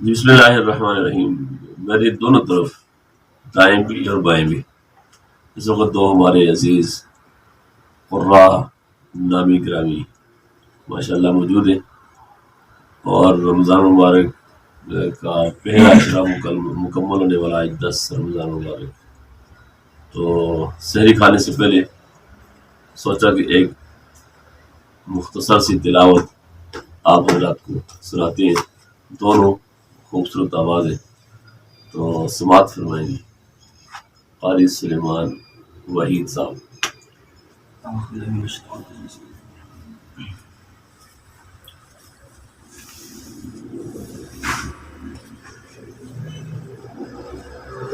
बिस्मिल्लाहिर्रहमानिर्रहीम। मेरी दोनों तरफ दाएं भी और बाएं भी इस वक्त दो हमारे अजीज कुर्रा नामी ग्रामी माशाल्लाह मौजूद है और रमज़ान मुबारक का पहला अशरा मुकम्मल होने वाला है 10 रमज़ान मुबारक। तो सहरी खाने से पहले सोचा कि एक मुख्तसर सी तिलावत आप हज़रात को सुनाते हैं। दोनों खूबसूरत आवाज़ है, तो समात फरमाएंगे क़ारी सुलेमान वहीद साहब।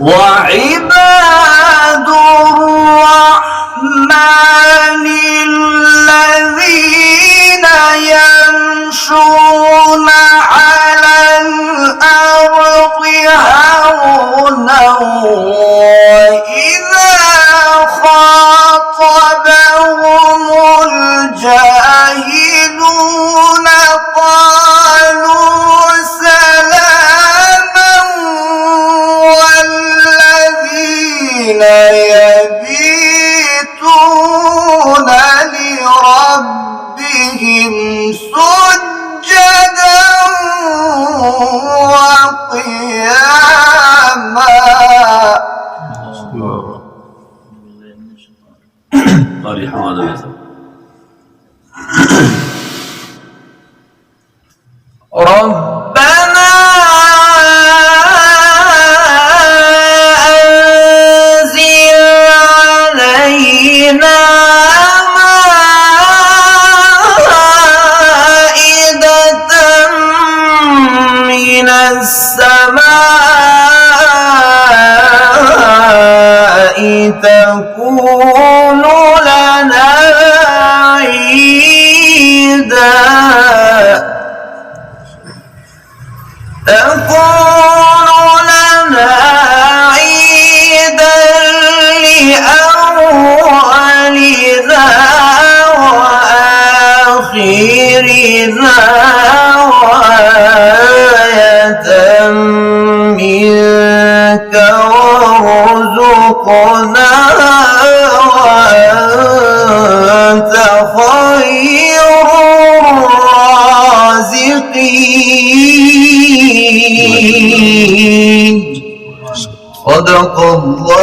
وعباد الذين يمشون على الأرض هونا وإذا خاطبهم الجاهلون قالوا سلاما والذين يبيتون لربهم سجدا وقياما. قاري حماد الحسن. ربنا أنزل علينا مائدة من السماء تكون لنا عيدا لأولنا وآخرنا وآية منك وارزقنا وأنت خير الرازقين. صدق الله